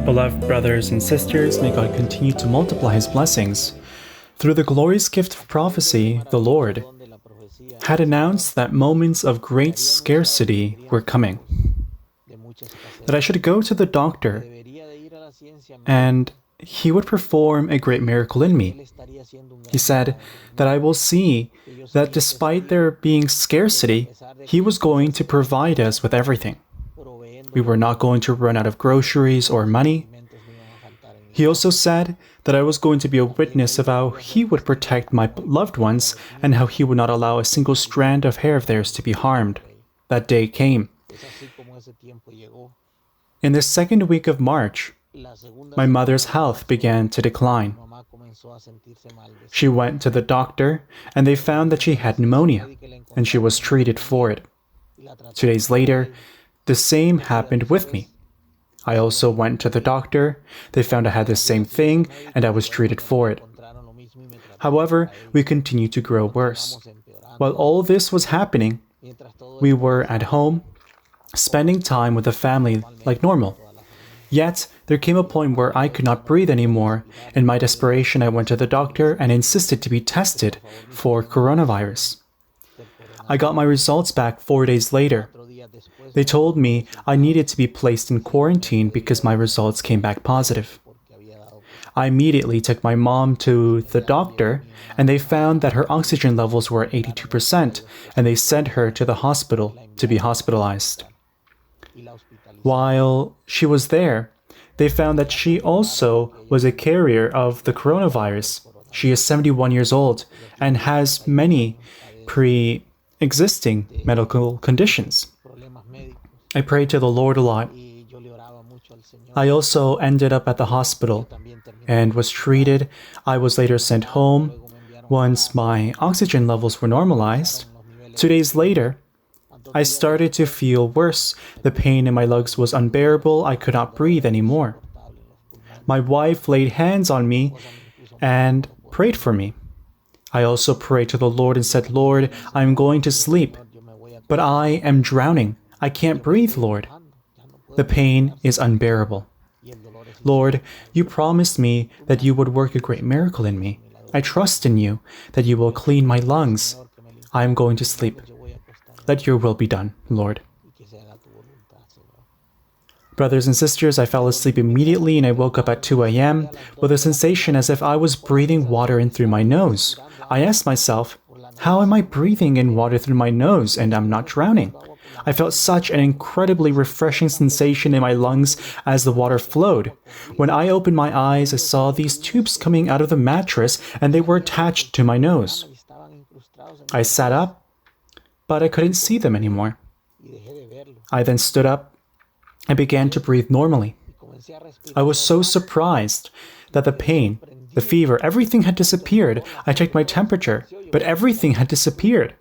Beloved brothers and sisters, may God continue to multiply His blessings. Through the glorious gift of prophecy, the Lord had announced that moments of great scarcity were coming, that I should go to the doctor and he would perform a great miracle in me. He said that I will see that despite there being scarcity, He was going to provide us with everything. We were not going to run out of groceries or money. He also said that I was going to be a witness of how He would protect my loved ones and how He would not allow a single strand of hair of theirs to be harmed. That day came. In the second week of March, my mother's health began to decline. She went to the doctor and they found that she had pneumonia and she was treated for it. 2 days later, the same happened with me. I also went to the doctor. They found I had the same thing and I was treated for it. However, we continued to grow worse. While all this was happening, we were at home, spending time with the family like normal. Yet, there came a point where I could not breathe anymore. In my desperation, I went to the doctor and insisted to be tested for coronavirus. I got my results back 4 days later. They told me I needed to be placed in quarantine because my results came back positive. I immediately took my mom to the doctor, and they found that her oxygen levels were at 82%, and they sent her to the hospital to be hospitalized. While she was there, they found that she also was a carrier of the coronavirus. She is 71 years old and has many pre-existing medical conditions. I prayed to the Lord a lot. I also ended up at the hospital and was treated. I was later sent home. Once my oxygen levels were normalized, 2 days later, I started to feel worse. The pain in my lungs was unbearable. I could not breathe anymore. My wife laid hands on me and prayed for me. I also prayed to the Lord and said, Lord, I am going to sleep, but I am drowning. I can't breathe, Lord. The pain is unbearable. Lord, you promised me that you would work a great miracle in me. I trust in you that you will clean my lungs. I am going to sleep. Let your will be done, Lord. Brothers and sisters, I fell asleep immediately and I woke up at 2 a.m. with a sensation as if I was breathing water in through my nose. I asked myself, how am I breathing in water through my nose and I'm not drowning? I felt such an incredibly refreshing sensation in my lungs as the water flowed. When I opened my eyes, I saw these tubes coming out of the mattress and they were attached to my nose. I sat up, but I couldn't see them anymore. I then stood up and began to breathe normally. I was so surprised that the pain, the fever, everything had disappeared. I checked my temperature, but everything had disappeared.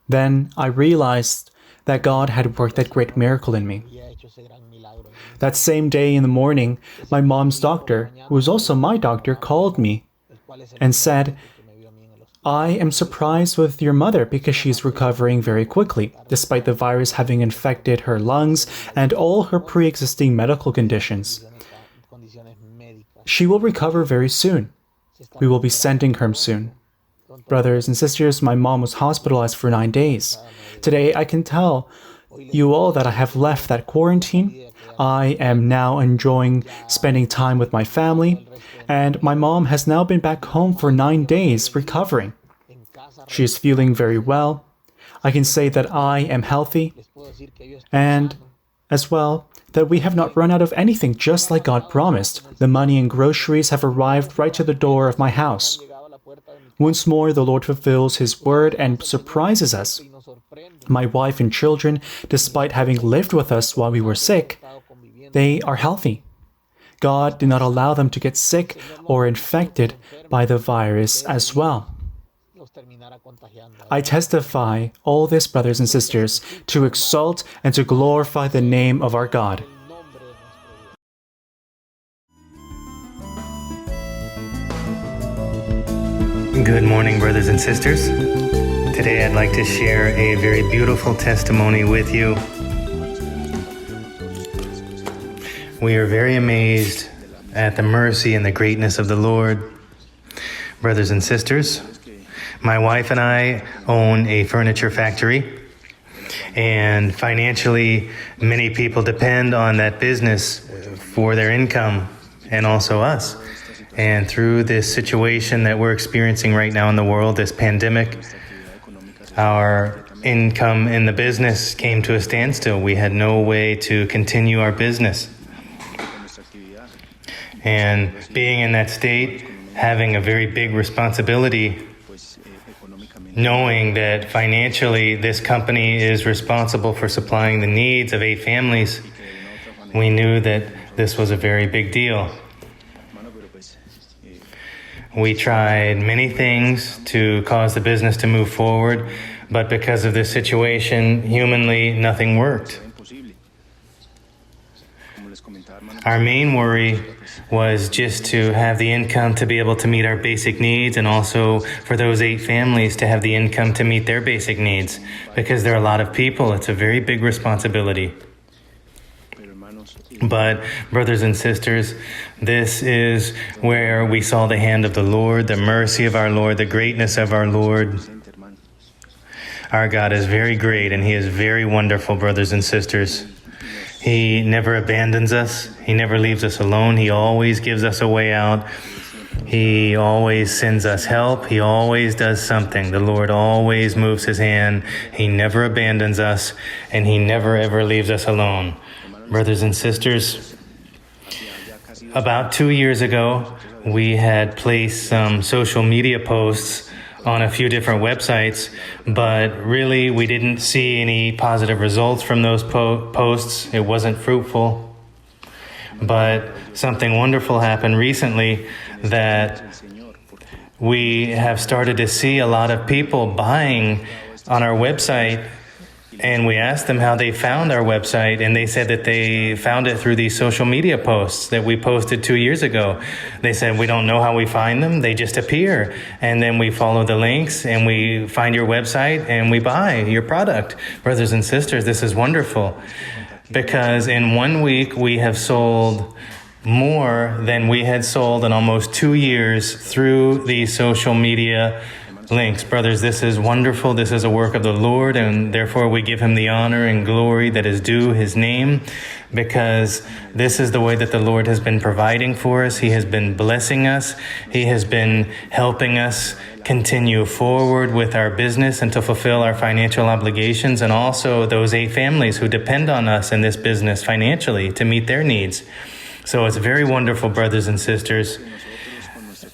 Then I realized that God had worked that great miracle in me. That same day in the morning, my mom's doctor, who was also my doctor, called me and said, I am surprised with your mother because she's recovering very quickly, despite the virus having infected her lungs and all her pre-existing medical conditions. She will recover very soon. We will be sending her soon. Brothers and sisters, my mom was hospitalized for 9 days. Today, I can tell you all that I have left that quarantine. I am now enjoying spending time with my family, and my mom has now been back home for 9 days recovering. She is feeling very well. I can say that I am healthy, and as well, that we have not run out of anything just like God promised. The money and groceries have arrived right to the door of my house. Once more, the Lord fulfills His word and surprises us. My wife and children, despite having lived with us while we were sick, they are healthy. God did not allow them to get sick or infected by the virus as well. I testify all this, brothers and sisters, to exalt and to glorify the name of our God. Good morning, brothers and sisters. Today I'd like to share a very beautiful testimony with you. We are very amazed at the mercy and the greatness of the Lord. Brothers and sisters, my wife and I own a furniture factory, and financially, many people depend on that business for their income, and also us. And through this situation that we're experiencing right now in the world, this pandemic, our income in the business came to a standstill. We had no way to continue our business. And being in that state, having a very big responsibility, knowing that financially this company is responsible for supplying the needs of 8 families, we knew that this was a very big deal. We tried many things to cause the business to move forward, but because of this situation, humanly, nothing worked. Our main worry was just to have the income to be able to meet our basic needs, and also for those 8 families to have the income to meet their basic needs. Because there are a lot of people, it's a very big responsibility. But, brothers and sisters, this is where we saw the hand of the Lord, the mercy of our Lord, the greatness of our Lord. Our God is very great, and He is very wonderful, brothers and sisters. He never abandons us. He never leaves us alone. He always gives us a way out. He always sends us help. He always does something. The Lord always moves His hand. He never abandons us, and He never ever leaves us alone. Brothers and sisters, about 2 years ago, we had placed some social media posts on a few different websites, but really we didn't see any positive results from those posts. It wasn't fruitful. But something wonderful happened recently, that we have started to see a lot of people buying on our website. And we asked them how they found our website, and they said that they found it through these social media posts that we posted 2 years ago. They said, we don't know how we find them, they just appear. And then we follow the links, and we find your website, and we buy your product. Brothers and sisters, this is wonderful, because in 1 week we have sold more than we had sold in almost 2 years through these social media links. Brothers, this is wonderful. This is a work of the Lord, and therefore we give Him the honor and glory that is due His name, because this is the way that the Lord has been providing for us. He has been blessing us. He has been helping us continue forward with our business and to fulfill our financial obligations, and also those 8 families who depend on us in this business financially to meet their needs. So it's very wonderful, brothers and sisters.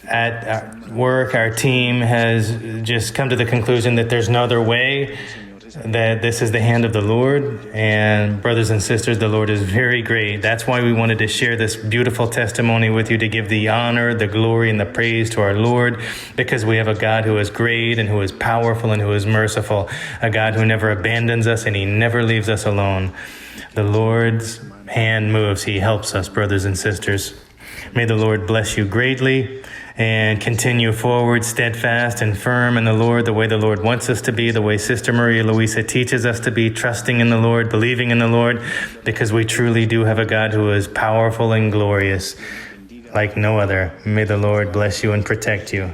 At our work, our team has just come to the conclusion that there's no other way, that this is the hand of the Lord. And brothers and sisters, the Lord is very great. That's why we wanted to share this beautiful testimony with you, to give the honor, the glory, and the praise to our Lord, because we have a God who is great and who is powerful and who is merciful, a God who never abandons us and He never leaves us alone. The Lord's hand moves. He helps us, brothers and sisters. May the Lord bless you greatly, and continue forward steadfast and firm in the Lord, the way the Lord wants us to be, the way Sister Maria Luisa teaches us to be, trusting in the Lord, believing in the Lord, because we truly do have a God who is powerful and glorious like no other. May the Lord bless you and protect you.